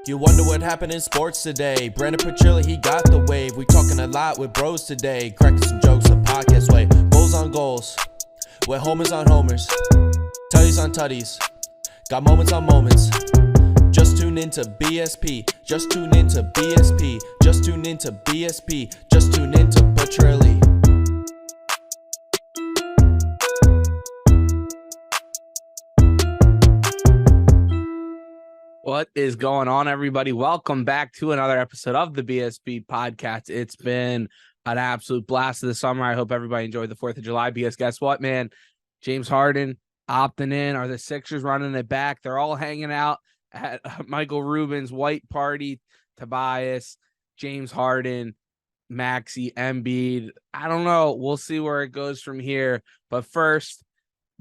You wonder what happened in sports today. Brandon Petrilli, he got the wave. We talking a lot with bros today. Cracking some jokes the podcast way. Goals on goals, with homers on homers. Tutties on tutties, got moments on moments. Just tune into BSP. Just tune into BSP. Just tune into BSP. Just tune into Petrilli. What is going on, everybody? Welcome back to another episode of the BSB podcast. It's been an absolute blast of the summer. I hope everybody enjoyed the 4th of July because guess what, man? James Harden opting in. Are the Sixers running it back? They're all hanging out at Michael Rubin's white party. Tobias, James Harden, Maxey, Embiid. I don't know. We'll see where it goes from here. But first,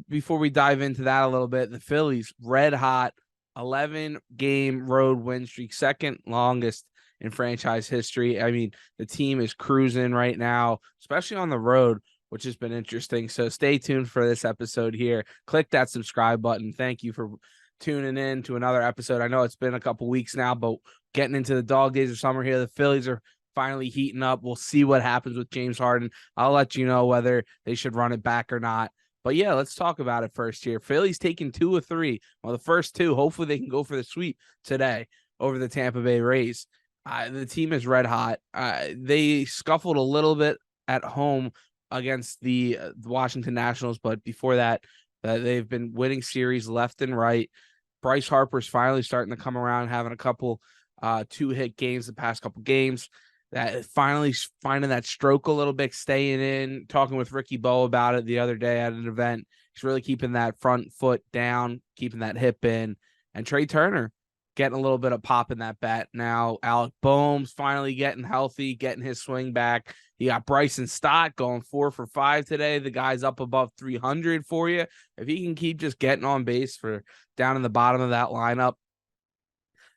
before we dive into that a little bit, the Phillies, red hot. 11-game road win streak, second longest in franchise history. I mean, the team is cruising right now, especially on the road, which has been interesting. So stay tuned for this episode here. Click that subscribe button. Thank you for tuning in to another episode. I know it's been a couple weeks now, but getting into the dog days of summer here, the Phillies are finally heating up. We'll see what happens with James Harden. I'll let you know whether they should run it back or not. But yeah, let's talk about it first here. Phillies taking 2 of 3. Well, the first 2, hopefully they can go for the sweep today over the Tampa Bay Rays. The team is red hot. They scuffled a little bit at home against the Washington Nationals, but before that, they've been winning series left and right. Bryce Harper's finally starting to come around, having a couple 2-hit games the past couple games. That finally finding that stroke a little bit, staying in, talking with Ricky Bo about it the other day at an event. He's really keeping that front foot down, keeping that hip in. And Trey Turner getting a little bit of pop in that bat now. Alec Boehm's finally getting healthy, getting his swing back. You got Bryce and Stott going 4 for 5 today. The guy's up above 300 for you. If he can keep just getting on base for down in the bottom of that lineup,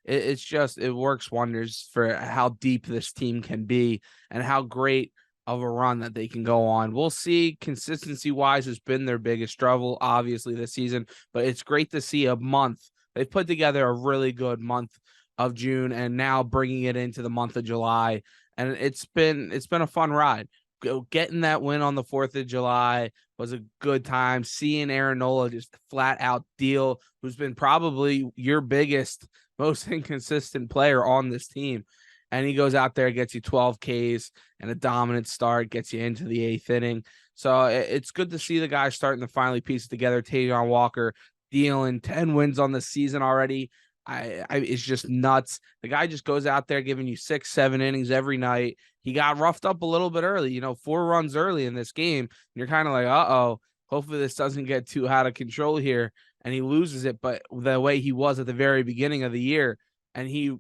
it works wonders for how deep this team can be and how great of a run that they can go on. We'll see. Consistency wise has been their biggest struggle, obviously, this season, but it's great to see a month. They've put together a really good month of June and now bringing it into the month of July. And it's been a fun ride. Getting that win on the 4th of July was a good time. Seeing Aaron Nola just flat out deal, who's been probably your biggest, most inconsistent player on this team. And he goes out there, gets you 12 Ks and a dominant start, gets you into the 8th inning. So it's good to see the guys starting to finally piece it together. Taijuan Walker dealing 10 wins on the season already. It's just nuts. The guy just goes out there giving you 6-7 innings every night. He got roughed up a little bit early, 4 runs early in this game. And you're kind of like, uh-oh, hopefully this doesn't get too out of control here. And he loses it, but the way he was at the very beginning of the year, and he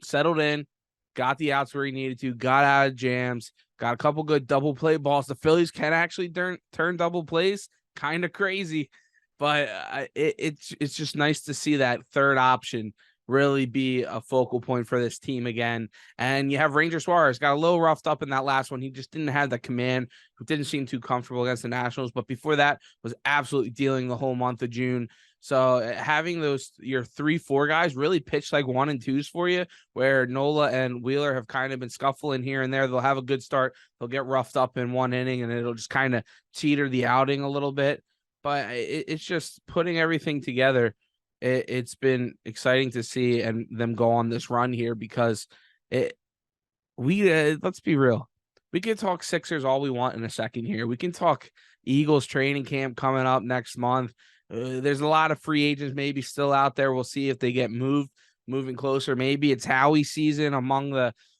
settled in, got the outs where he needed to, got out of jams, got a couple good double play balls. The Phillies can actually turn double plays, kind of crazy, but it's just nice to see that third option really be a focal point for this team again. And you have Ranger Suarez, got a little roughed up in that last one. He just didn't have the command, who didn't seem too comfortable against the Nationals. But before that, was absolutely dealing the whole month of June. So having your 3-4 guys really pitch like 1 and 2s for you, where Nola and Wheeler have kind of been scuffling here and there. They'll have a good start. They'll get roughed up in 1 inning, and it'll just kind of teeter the outing a little bit. But it's just putting everything together. It's been exciting to see and them go on this run here because let's be real. We can talk Sixers all we want in a second here. We can talk Eagles training camp coming up next month. There's a lot of free agents maybe still out there. We'll see if they get moving closer. Maybe it's Howie season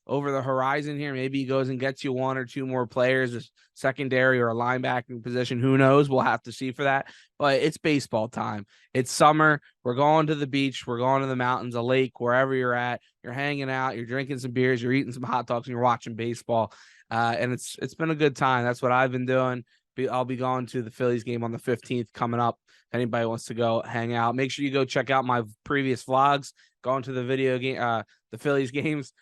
over the horizon here. Maybe he goes and gets you 1 or 2 more players, a secondary or a linebacking position. Who knows? We'll have to see for that. But it's baseball time. It's summer. We're going to the beach. We're going to the mountains, a lake, wherever you're at. You're hanging out. You're drinking some beers. You're eating some hot dogs, and you're watching baseball. And it's been a good time. That's what I've been doing. I'll be going to the Phillies game on the 15th coming up. If anybody wants to go hang out, make sure you go check out my previous vlogs. Going to the video game, the Phillies games.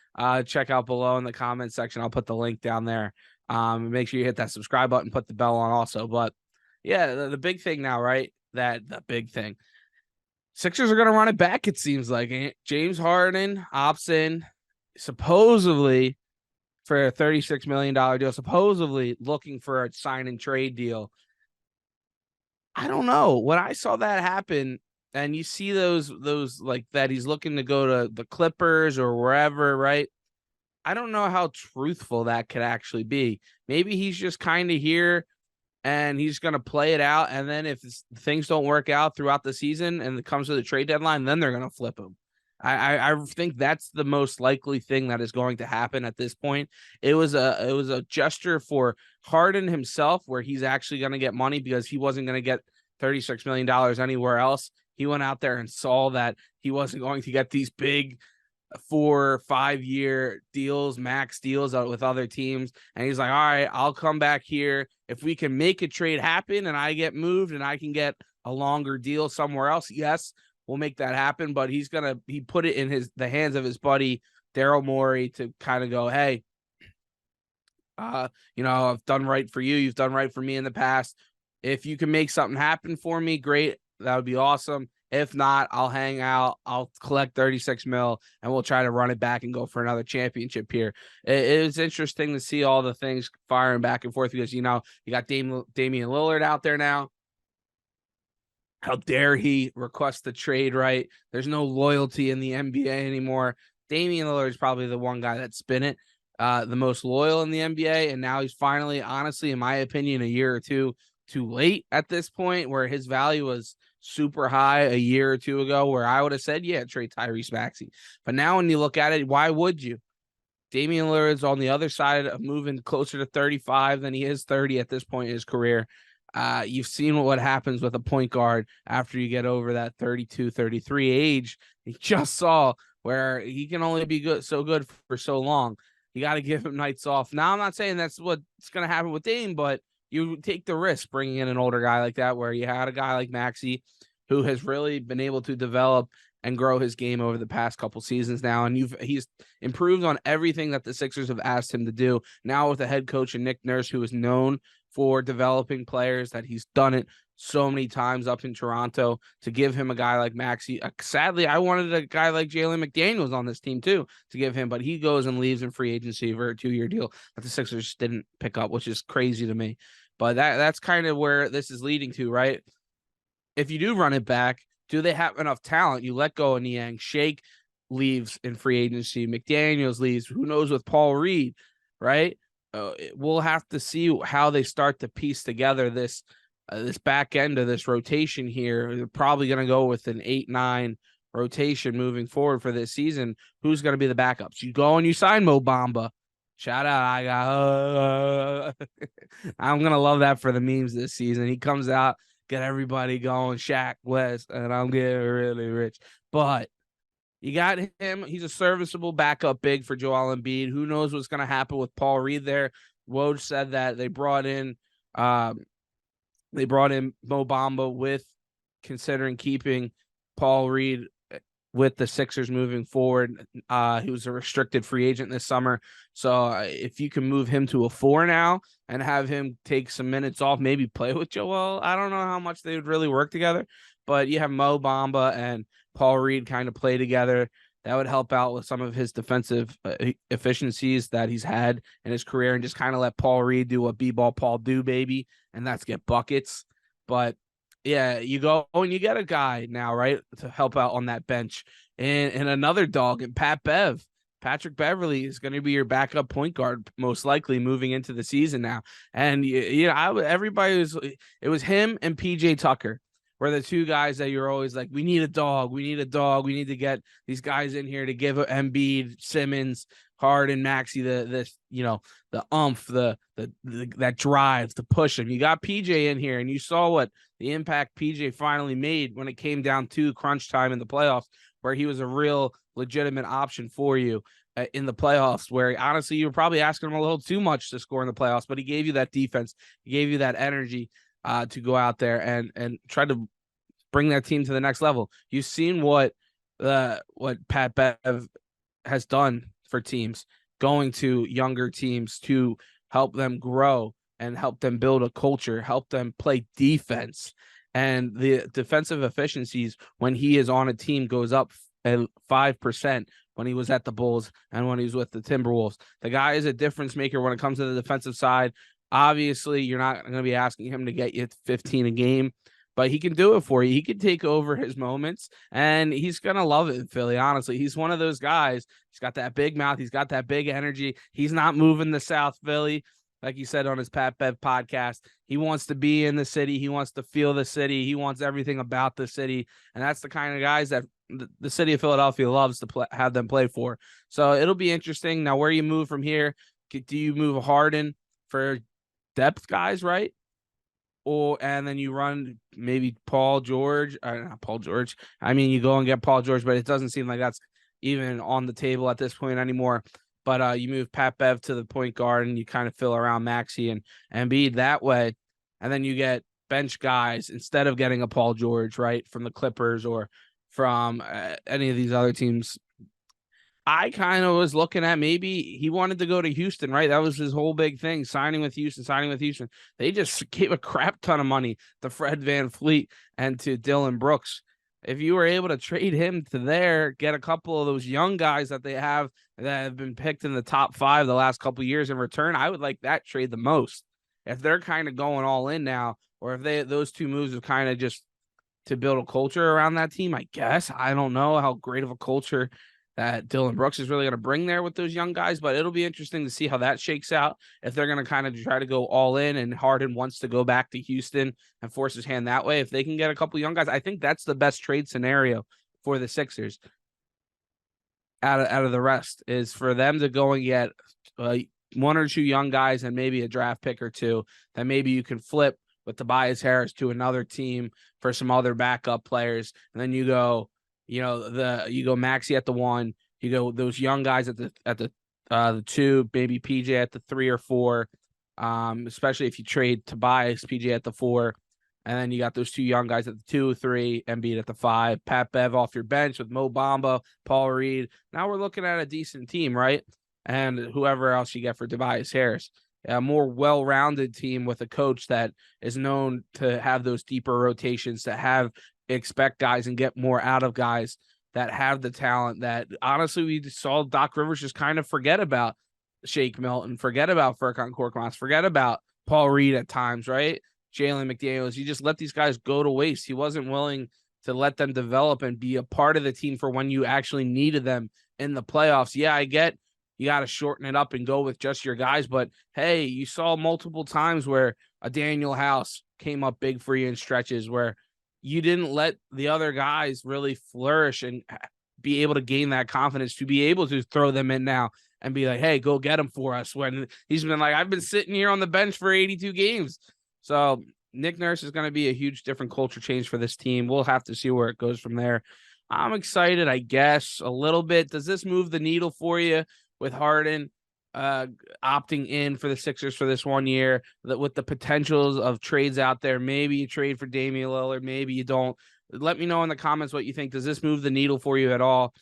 Check out below in the comment section. I'll put the link down there. Make sure you hit that subscribe button, put the bell on also. But yeah, the big thing now, right? The big thing. Sixers are going to run it back, it seems like. James Harden opts in, supposedly for a $36 million deal, supposedly looking for a sign and trade deal. I don't know. When I saw that happen, and you see those like that he's looking to go to the Clippers or wherever, right? I don't know how truthful that could actually be. Maybe he's just kind of here and he's going to play it out. And then if things don't work out throughout the season and it comes to the trade deadline, then they're going to flip him. I think that's the most likely thing that is going to happen at this point. It was a gesture for Harden himself, where he's actually going to get money because he wasn't going to get $36 million anywhere else. He went out there and saw that he wasn't going to get these big 4 or 5 year deals, max deals with other teams. And he's like, all right, I'll come back here. If we can make a trade happen and I get moved and I can get a longer deal somewhere else, yes, we'll make that happen. But he put it in the hands of his buddy, Daryl Morey, to kind of go, hey, I've done right for you. You've done right for me in the past. If you can make something happen for me, great. That would be awesome. If not, I'll hang out. I'll collect 36 mil and we'll try to run it back and go for another championship here. It was interesting to see all the things firing back and forth because, you got Damian Lillard out there now. How dare he request the trade, right? There's no loyalty in the NBA anymore. Damian Lillard is probably the one guy that's been it, the most loyal in the NBA. And now he's finally, honestly, in my opinion, a year or two too late at this point, where his value was super high a year or two ago, where I would have said, yeah, trade Tyrese Maxey. But now when you look at it, why would you? Damian Lillard's on the other side of moving closer to 35 than he is 30 at this point in his career. You've seen what happens with a point guard after you get over that 32, 33 age. You just saw where he can only be so good for so long. You got to give him nights off. Now, I'm not saying that's what's going to happen with Dame, but you take the risk bringing in an older guy like that, where you had a guy like Maxey who has really been able to develop and grow his game over the past couple seasons now. And he's improved on everything that the Sixers have asked him to do. Now with a head coach and Nick Nurse, who is known for developing players, that he's done it so many times up in Toronto, to give him a guy like Maxey. Sadly, I wanted a guy like Jalen McDaniels on this team too to give him, but he goes and leaves in free agency for a 2-year deal that the Sixers didn't pick up, which is crazy to me. But that's kind of where this is leading to, right? If you do run it back, do they have enough talent? You let go of Niang. Shake leaves in free agency. McDaniels leaves. Who knows with Paul Reed, right? We'll have to see how they start to piece together this back end of this rotation here. They're probably going to go with an 8-9 rotation moving forward for this season. Who's going to be the backups? You go and you sign Mo Bamba. Shout out, I got. I'm gonna love that for the memes this season. He comes out, get everybody going, Shaq West, and I'm getting really rich. But you got him. He's a serviceable backup big for Joel Embiid. Who knows what's gonna happen with Paul Reed there? Woj said that they brought in Mo Bamba with considering keeping Paul Reed with the Sixers moving forward. He was a restricted free agent this summer. So if you can move him to a 4 now and have him take some minutes off, maybe play with Joel, I don't know how much they would really work together, but you have Mo Bamba and Paul Reed kind of play together. That would help out with some of his defensive efficiencies that he's had in his career, and just kind of let Paul Reed do what B-ball Paul do, baby, and that's get buckets. But yeah, you go and you get a guy now, right, to help out on that bench, and another dog, and Patrick Beverly is going to be your backup point guard, most likely moving into the season now. And everybody it was him and PJ Tucker were the two guys that you're always like, we need a dog, we need to get these guys in here to give Embiid, Simmons, Harden, Maxey the umph, that drive to push him. You got PJ in here, and you saw what the impact PJ finally made when it came down to crunch time in the playoffs, where he was a real legitimate option for you in the playoffs, where honestly you were probably asking him a little too much to score in the playoffs, but he gave you that defense, he gave you that energy to go out there and try to bring that team to the next level. You've seen what Pat Bev has done for teams, going to younger teams to help them grow and help them build a culture, help them play defense. and the defensive efficiencies when he is on a team goes up at 5% when he was at the Bulls and when he was with the Timberwolves. The guy is a difference maker when it comes to the defensive side. Obviously, you're not going to be asking him to get you 15 a game, but he can do it for you. He can take over his moments, and he's going to love it in Philly, honestly. He's one of those guys. He's got that big mouth. He's got that big energy. He's not moving to South Philly. Like he said on his Pat Bev podcast, he wants to be in the city. He wants to feel the city. He wants everything about the city. And that's the kind of guys that the city of Philadelphia loves to have them play for. So it'll be interesting. Now, where you move from here, do you move Harden for depth guys, right? And then you run maybe Paul George, not Paul George. I mean, you go and get Paul George, but it doesn't seem like that's even on the table at this point anymore. But you move Pat Bev to the point guard and you kind of fill around Maxey and Embiid that way. And then you get bench guys instead of getting a Paul George, right, from the Clippers or from any of these other teams. I kind of was looking at maybe he wanted to go to Houston, right? That was his whole big thing, signing with Houston. They just gave a crap ton of money to Fred VanVleet and to Dylan Brooks. If you were able to trade him to there, get a couple of those young guys that they have that have been picked in the top 5 the last couple of years in return, I would like that trade the most. If they're kind of going all in now, or if those two moves are kind of just to build a culture around that team, I guess. I don't know how great of a culture that Dylan Brooks is really going to bring there with those young guys, but it'll be interesting to see how that shakes out. If they're going to kind of try to go all in and Harden wants to go back to Houston and force his hand that way, if they can get a couple young guys, I think that's the best trade scenario for the Sixers out of the rest is for them to go and get 1 or 2 young guys and maybe a draft pick or 2 that maybe you can flip with Tobias Harris to another team for some other backup players. And then you go, you go Maxey at the 1, you go those young guys at the 2, maybe PJ at the 3 or 4, especially if you trade Tobias, PJ at the 4, and then you got those 2 young guys at the 2, 3, Embiid at the 5, Pat Bev off your bench with Mo Bamba, Paul Reed. Now we're looking at a decent team, right? And whoever else you get for Tobias Harris. A more well-rounded team with a coach that is known to have those deeper rotations, to expect guys and get more out of guys that have the talent that honestly we saw Doc Rivers just kind of forget about Shake Milton, forget about Furkan Korkmaz, forget about Paul Reed at times, right? Jalen McDaniels. You just let these guys go to waste. He wasn't willing to let them develop and be a part of the team for when you actually needed them in the playoffs. Yeah, I get you got to shorten it up and go with just your guys. But, hey, you saw multiple times where a Daniel House came up big for you in stretches where you didn't let the other guys really flourish and be able to gain that confidence to be able to throw them in now and be like, hey, go get them for us. When he's been like, I've been sitting here on the bench for 82 games. So Nick Nurse is going to be a huge different culture change for this team. We'll have to see where it goes from there. I'm excited, I guess, a little bit. Does this move the needle for you? With Harden opting in for the Sixers for this 1 year, that with the potentials of trades out there, maybe you trade for Damian Lillard, maybe you don't. Let me know in the comments what you think. Does this move the needle for you at all?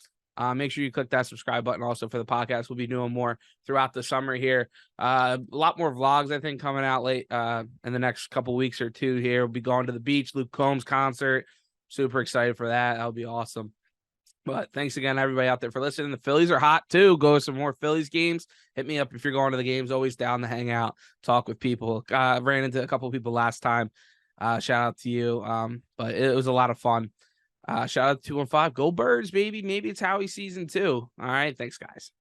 Make sure you click that subscribe button also for the podcast. We'll be doing more throughout the summer here. A lot more vlogs, I think, coming out late in the next couple weeks or 2 here. We'll be going to the beach, Luke Combs concert. Super excited for that. That'll be awesome. But thanks again, everybody out there, for listening. The Phillies are hot, too. Go to some more Phillies games. Hit me up if you're going to the games. Always down to hang out, talk with people. Ran into a couple of people last time. Shout out to you. But it was a lot of fun. Shout out to 215. Go Birds, baby. Maybe it's Howie season 2. All right. Thanks, guys.